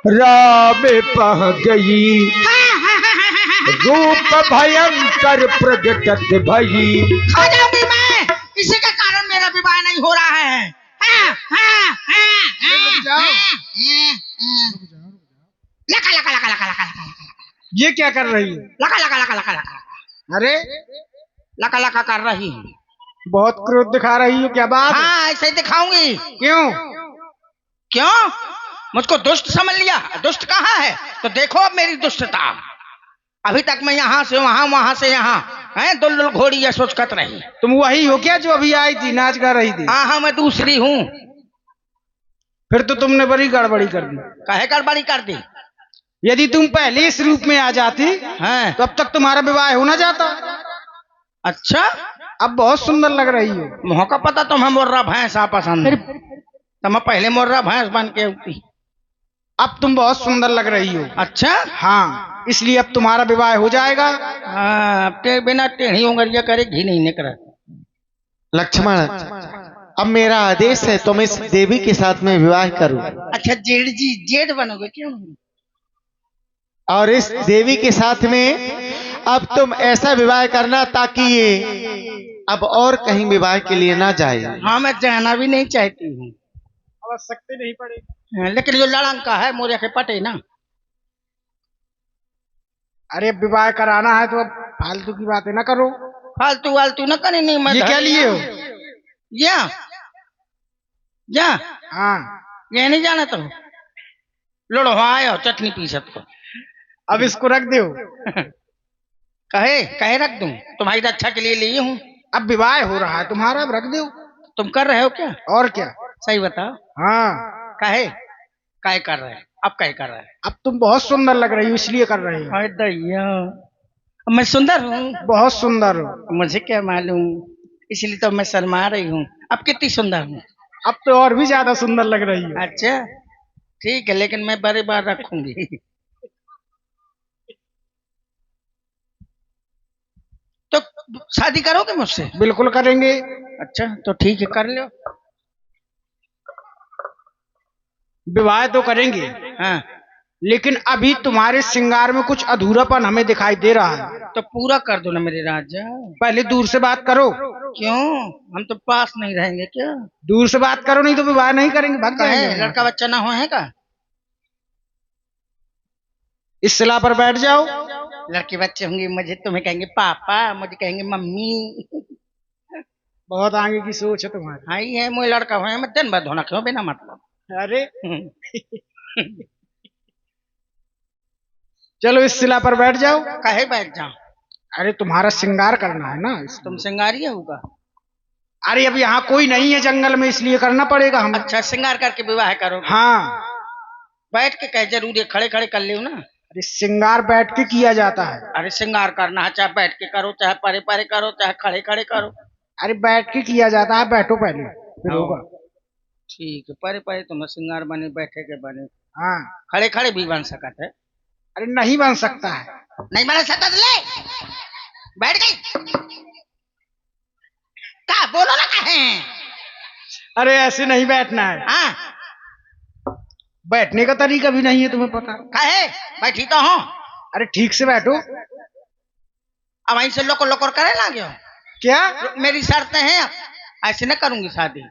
राह में पह गई, रूप भयंकर प्रगटत भई। खा जाऊंगी मैं, इसी के कारण मेरा विवाह नहीं हो रहा है। लका लका लका लका लका लका, ये क्या कर रही है? लका लका लका लका लका, अरे लका लका कर रही हूँ। बहुत क्रोध दिखा रही हो, क्या बात है? हाँ ऐसे ही दिखाऊंगी। क्यों? क्यों? मुझको दुष्ट समझ लिया? दुष्ट कहाँ है? तो देखो अब मेरी दुष्टता। अभी तक मैं यहाँ से वहाँ, वहाँ से यहाँ, हैं दुल्लुल घोड़ी या सोचकत रही। तुम वही हो क्या जो अभी आई थी, नाच गा रही थी? हाँ हाँ मैं दूसरी हूँ। फिर तो तुमने बड़ी गड़बड़ी कर दी। काहे गड़बड़ी कर दी? यदि तुम पहले इस रूप में आ जाती हैं? तो अब तक तुम्हारा विवाह हो ना जाता। अच्छा, अब बहुत सुंदर लग रही हो। मुँह का पता तुम्हें मोर्रा भैंस आ पसंद है। तुम पहले मोर्रा भैंस बन के उठी। अब तुम बहुत सुंदर लग रही हो। अच्छा हाँ, इसलिए अब तुम्हारा विवाह हो जाएगा। हाँ, अब ते बिना टेढ़ी उंगलियां करे घी नहीं निकला। लक्ष्मण, अब मेरा आदेश है तुम इस देवी के साथ में विवाह करो। अच्छा जेठ जी, जेठ बनोगे क्यों? और इस देवी के साथ में अब तुम ऐसा विवाह करना ताकि ये अब और कहीं विवाह के लिए ना जाए। हाँ मैं जाना भी नहीं चाहती हूँ, आवश्यकता नहीं पड़ेगी। लेकिन जो लड़का है मोरे के पटे ना। अरे अब विवाह कराना है तो अब फालतू की बातें ना करो। फालतू वालतू न करे। नहीं मैं ये क्या लिए हो? या या हाँ, ये नहीं जाना तो लोड़ो आयो चटनी पीसत को। अब इसको रख दो। कहे कहे रख दूं? तुम्हारी रक्षा के लिए ली हूँ। अब विवाह हो रहा है तुम्हारा, अब रख दो। तुम कर रहे हो क्या? और क्या? सही बताओ। हाँ, कहे काहे कर रहे हैं? अब काहे कर रहे हैं? अब तुम बहुत सुंदर लग रही हो इसलिए कर रही हो। हाय दैया, मैं सुंदर हूँ? बहुत सुंदर हो। मुझे क्या मालूम, इसलिए तो मैं शर्मा रही हूँ। अब कितनी सुंदर हूँ? अब तो और भी ज्यादा सुंदर लग रही हो। अच्छा ठीक है, लेकिन मैं बड़े बार रखूंगी। तो शादी करोगे मुझसे? बिल्कुल करेंगे। अच्छा तो ठीक है, कर लो। विवाह तो करेंगे, हाँ लेकिन अभी तुम्हारे श्रृंगार में कुछ अधूरापन हमें दिखाई दे रहा है। तो पूरा कर दो ना मेरे राजा। पहले दूर से बात करो। क्यों, हम तो पास नहीं रहेंगे क्या? दूर से बात करो, नहीं तो विवाह नहीं करेंगे, भाग कहे जाएंगे। लड़का बच्चा ना हो है का? इस सिला पर बैठ जाओ। लड़के बच्चे होंगे, मुझे तुम्हें कहेंगे पापा, मुझे कहेंगे मम्मी। बहुत आगे की सोच है तुम्हारी। हाँ ही है, मुझे लड़का हुए मैं दिन भर धोना क्यों बिना मतलब। अरे चलो इस सिला पर बैठ जाओ। कहे बैठ जाओ? अरे तुम्हारा श्रृंगार करना है ना इसलिए। तुम सिंगारी होगा? अरे अब यहाँ कोई नहीं है जंगल में, इसलिए करना पड़ेगा हमें। अच्छा श्रृंगार करके विवाह करो? हाँ। बैठ के कहे जरूर, ये खड़े खड़े कर लियो ना। अरे श्रृंगार बैठ के किया जाता है। अरे श्रृंगार करना है, चाहे बैठ के करो, चाहे परे परे करो, चाहे खड़े खड़े करो। अरे बैठ के किया जाता है, बैठो पहले फिर होगा। ठीक है, परे परे तुम श्रृंगार बने, बैठे के बने। हाँ। खड़े खड़े भी बन सकत है? अरे नहीं बन सकता है। नहीं बन सकता तो ले बैठ गई का बोलो ना कहे। अरे ऐसे नहीं बैठना है। हाँ बैठने का तरीका भी नहीं है तुम्हें पता। कहे बैठी तो हूँ। अरे ठीक से बैठो। अब वहीं से लोकर लोकर करे लागे हो क्या? मेरी शर्तें हैं, ऐसे न करूंगी शादी।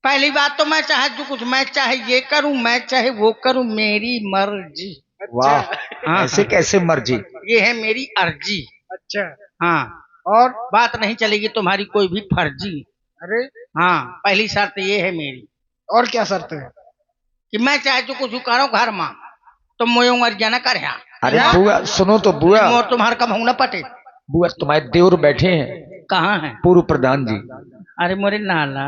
पहली बात तो मैं चाहे जो कुछ, मैं चाहे ये करूं, मैं चाहे वो करूं, मेरी मर्जी। वाह, हाँ, ऐसे कैसे मर्जी? ये है मेरी अर्जी। अच्छा। हाँ, और बात नहीं चलेगी तुम्हारी कोई भी फर्जी। अरे हाँ, पहली शर्त ये है मेरी। और क्या शर्त है? कि मैं चाहे जो कुछ करो घर में, तो मोयो मर्जिया न करे। अरे बुआ सुनो तो बुआ, मोर तुम्हारे कम न पटे। बुआ तुम्हारे देवर बैठे हैं। कहाँ है? पूर्व प्रधान जी। अरे मोरे नाला।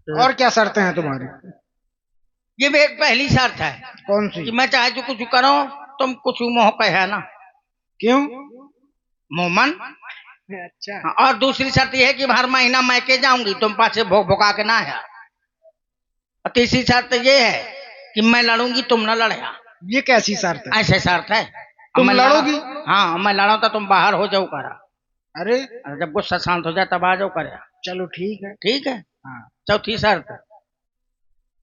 और क्या शर्तें हैं तुम्हारी? ये मेरी पहली शर्त है। कौन कि सी? मैं चाहे जो कुछ करो, तुम कुछ मोह कहे ना। क्यों? मोमन। अच्छा। हाँ, और दूसरी शर्त यह है कि हर महीना मैके जाऊंगी, तुम पाछे भोग भोगा के ना है। और तीसरी शर्त ये है कि मैं लड़ूंगी, तुम न लड़े। ये कैसी शर्त है? ऐसे शर्त है। तुम मैं लड़ोगी? हाँ मैं लड़ू तो तुम बाहर हो जाओ करा। अरे जब गुस्सा शांत हो जाए तब आ जाओ करे। चलो ठीक है। ठीक है। हाँ। चौथी शर्त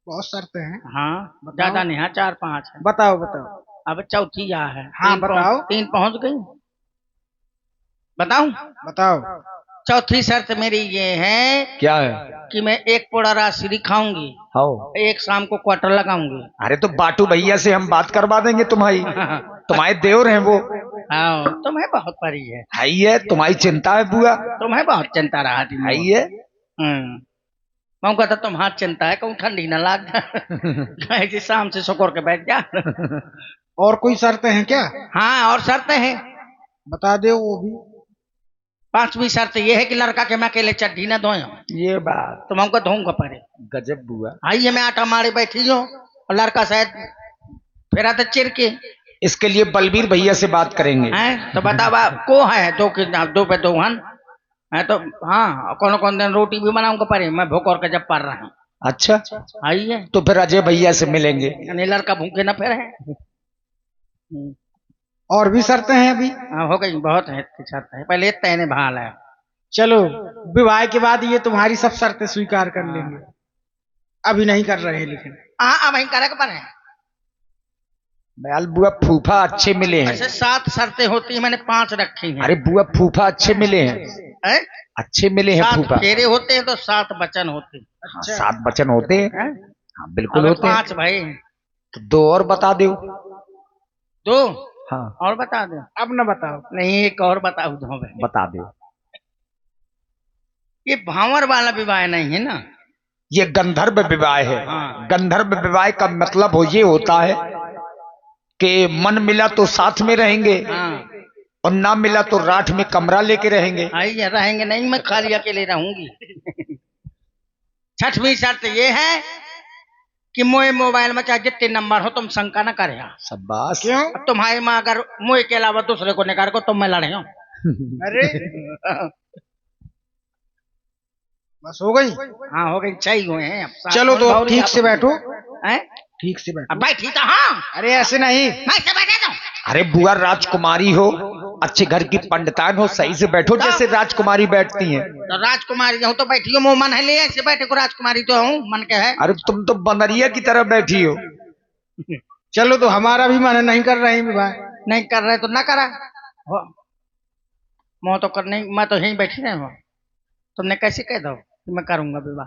बहुत शर्तें हैं। हाँ बताओ। ज्यादा नहीं, हाँ 4-5 है। बताओ बताओ। अब चौथी यहाँ है। हाँ, बताओ। 3 पहुंच गई। बताऊं? बताओ। चौथी शर्त मेरी ये है क्या है? कि मैं 1 पोड़ा राशि खाऊंगी, हाँ। एक शाम को क्वार्टर लगाऊंगी। अरे तो बाटू भैया से हम बात करवा देंगे तुम्हारी। तुम्हारे देवर हैं वो। हाँ तुम्हें बहुत परी है है तुम्हारी चिंता है बुआ। तुम्हें बहुत चिंता रहा थी। है मैं कहता तुम हाथ चिंता है कहूँ ठंडी ना लाग जाए जी, शाम से सुकोर के बैठ जा। और कोई शर्तें हैं क्या? हाँ और शर्तें हैं। बता दो वो भी। 5वीं शर्त ये है कि लड़का के मैं अकेले चड्ढी ना धोए। ये बात तुम हमको धोऊंगा परे। गजब बुआ। आइए मैं आटा मारे बैठी हूँ और लड़का शायद फिर आता चिर के। इसके लिए बलबीर भैया से बात करेंगे। हैं तो बतावा को है 2 पे 2 हन है तो हाँ कौन दिन रोटी भी बनाऊंगा परे, मैं भूख और के जब पड़ रहा हूँ। अच्छा आइए तो फिर अजय भैया से मिलेंगे। यानी लड़का भूखे ना फिर है। और भी शर्तें हैं अभी? हाँ हो गई, बहुत है शर्त है, पहले तैने भाल है। चलो विवाह के बाद ये तुम्हारी सब शर्तें स्वीकार कर लेंगे। अभी नहीं कर रहे लेकिन। हाँ अब करे पर है। बयाल बुआ फूफा अच्छे मिले हैं। ऐसे 7 शर्तें होती है, मैंने 5 रखी हैं। अरे बुआ फूफा अच्छे मिले हैं। है? अच्छे मिले हैं 7 फूफा। फेरे होते हैं तो 7 वचन होते हैं। हाँ, 7 वचन होते हैं। हैं? हाँ बिल्कुल अब होते हैं। 5 भाई। तो 2 और बता दो। 2 हाँ और बता दो। अब न बताओ। नहीं एक और बताओ दो भाई। बता दो। ये भांवर वाला विवाह नहीं है ना, ये गंधर्व विवाह है। हाँ। गंधर्व विवाह का मतलब ये होता है कि मन मिला तो साथ में रहेंगे हाँ और ना मिला तो राठ में कमरा लेके रहेंगे। आइए रहेंगे नहीं, मैं खाली अकेले रहूंगी। 6वीं शर्त ये है कि मोए मोबाइल में चाहे जितने नंबर हो तुम शंका न करे। शाबाश। क्यों? अब तुम्हारी माँ अगर मोए के अलावा दूसरे को निकाल को तुम मैं लड़े हो। अरे बस हो गई। हाँ हो गई, चाहिए हुए हैं अब। चलो तो अब ठीक से बैठो। हैं? ठीक से बैठो। अब बैठी तो हाँ, अरे ऐसे नहीं। मैं से बैठे तो अरे बुआ राजकुमारी हो, अच्छे घर की पंडितान हो, सही से बैठो जैसे राजकुमारी बैठती हैं। तो राजकुमारी हूँ तो बैठी हो, मुँह मन है ले ऐसे बैठे को राजकुमारी तो हूँ मन के है। अरे तुम तो बनरिया की तरह बैठी हो। चलो तो हमारा भी मन नहीं कर रहे विवाह। नहीं कर रहे तो ना करा हो, मैं तो कर नहीं, मैं तो यहीं बैठी रहे हो। तुमने कैसे कह दो कि मैं करूंगा विवाह?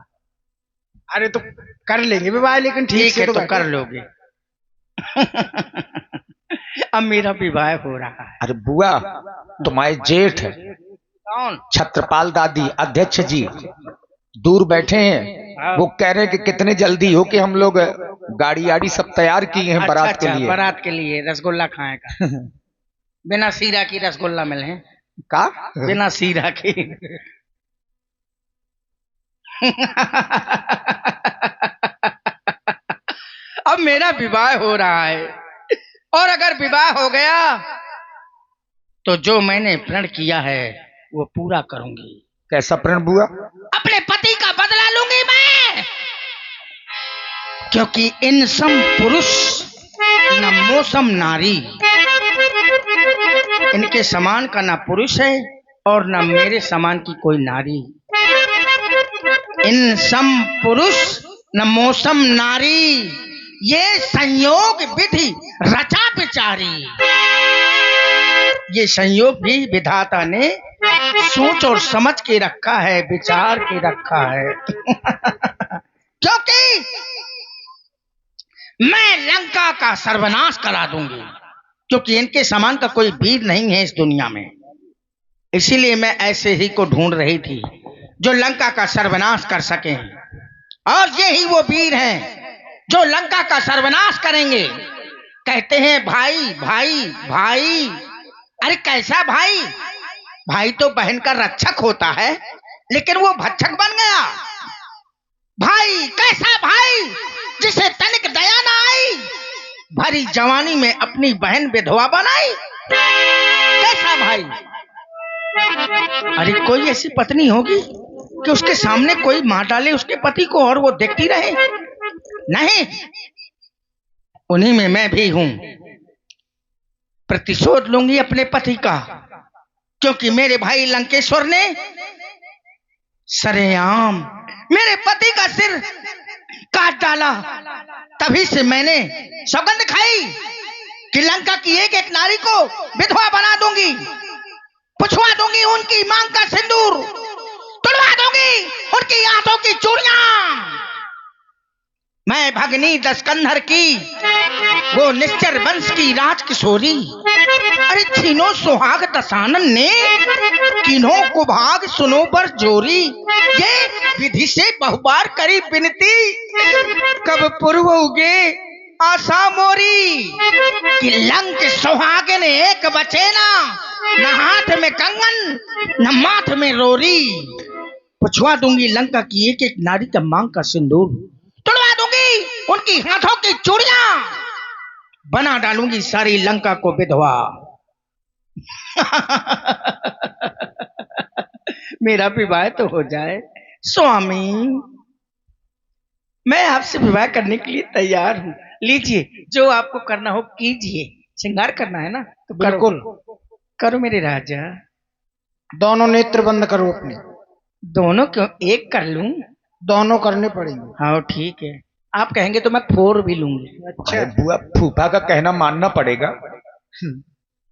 अरे तो कर लेंगे विवाह लेकिन ठीक से है तो बैठो। कर लोगे। अब मेरा विवाह हो रहा है। अरे बुआ तुम्हारे जेठ कौन? छत्रपाल दादी अध्यक्ष जी दूर बैठे हैं। वो कह रहे हैं कि कितने जल्दी हो कि हम लोग गाड़ी आड़ी सब तैयार किए हैं बारात के लिए। बारात के लिए रसगुल्ला खाएगा। बिना सीरा की रसगुल्ला मिले का बिना सीरा की। अब मेरा विवाह हो रहा है और अगर विवाह हो गया तो जो मैंने प्रण किया है वो पूरा करूंगी। कैसा प्रण बुआ? अपने पति का बदला लूंगी मैं, क्योंकि इन सम पुरुष न मौसम नारी, इनके समान का ना पुरुष है और न मेरे समान की कोई नारी। इन सम पुरुष न मौसम नारी, ये संयोग विधि रचा विचारी। ये संयोग भी विधाता ने सोच और समझ के रखा है, विचार के रखा है। क्योंकि मैं लंका का सर्वनाश करा दूंगी, क्योंकि इनके समान का कोई वीर नहीं है इस दुनिया में। इसीलिए मैं ऐसे ही को ढूंढ रही थी जो लंका का सर्वनाश कर सके, और ये ही वो वीर हैं जो लंका का सर्वनाश करेंगे। कहते हैं भाई भाई भाई। अरे कैसा भाई? भाई तो बहन का रक्षक होता है, लेकिन वो भक्षक बन गया। भाई कैसा भाई जिसे तनिक दया ना आई, भरी जवानी में अपनी बहन विधवा बनाई। कैसा भाई? अरे कोई ऐसी पत्नी होगी कि उसके सामने कोई मार डाले उसके पति को और वो देखती रहे? नहीं, उन्हीं में मैं भी हूं। प्रतिशोध लूंगी अपने पति का, क्योंकि मेरे भाई लंकेश्वर ने सरेआम मेरे पति का सिर काट डाला, तभी से मैंने सौगंध खाई कि लंका की एक एक नारी को विधवा बना दूंगी, पुछवा दूंगी उनकी मांग का सिंदूर, तुड़वा दूंगी उनकी आंखों की चूड़ियां। मैं भगनी दशकंधर की वो निश्चर वंश की राजकिशोरी, अरे छीनो सुहाग दशानन ने, किन्हों को भाग सुनो बर जोरी, ये विधि से बहुबार करी विनती, कब पूर्व उगे आशा मोरी, कि लंक सुहागिन एक बचे ना, न हाथ में कंगन न माथ में रोरी। पुछवा दूंगी लंका की एक एक नारी का मांग का सिंदूर, तुड़वा दूंगी उनकी हाथों की चूड़ियां, बना डालूंगी सारी लंका को विधवा। मेरा विवाह तो हो जाए स्वामी, मैं आपसे विवाह करने के लिए तैयार हूँ। लीजिए जो आपको करना हो कीजिए, श्रृंगार करना है ना तो बिल्कुल। करो मेरे राजा। दोनों नेत्र बंद करो अपने। दोनों क्यों, एक कर लूं? दोनों करने पड़ेंगे। हाँ ठीक है, आप कहेंगे तो मैं फोर भी लूंगी। अच्छा बुआ, फूफा का कहना मानना पड़ेगा।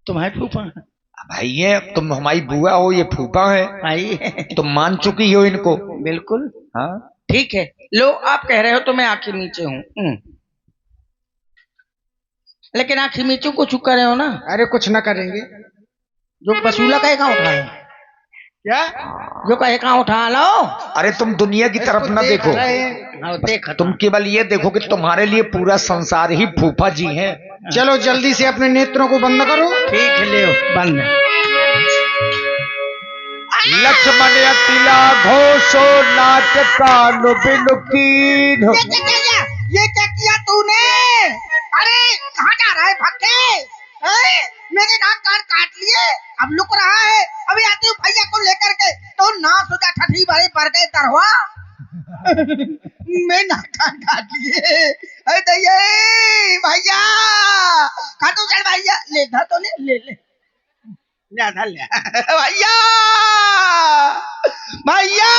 तुम्हारे फूफा भाई ये तुम हमारी बुआ हो, ये फूफा है, भाई तुम मान चुकी हो इनको। बिल्कुल हाँ ठीक है, लो आप कह रहे हो तो मैं आंखें नीचे हूँ, लेकिन आंखें नीचे को चुका रहे हो ना। अरे कुछ ना करेंगे। जो वसूला कहे कहाँ उठाए, क्या जो कहे कहाँ उठा लो। अरे तुम दुनिया की तरफ न देखो, देख तुम केवल ये देखो कि तुम्हारे लिए पूरा संसार ही फूफा जी हैं। चलो जल्दी से अपने नेत्रों को बंद करो। ठीक है, ले बंद। लक्ष्मण अकेला घोषो नाच कानो बिनुकीन। ये क्या किया तूने? अरे कहाँ जा रहा है भक्के? मेरे नाक कान काट लिए, अब लुक रहा है। अभी आती हूँ भैया को लेकर के, तो नाक सुधा ठठी भरे पर गए तरवा। मैं नाक कान काट लिए। अरे दैया भैया, खाटू चल भैया, ले धा तो ले आधा ले भैया, भैया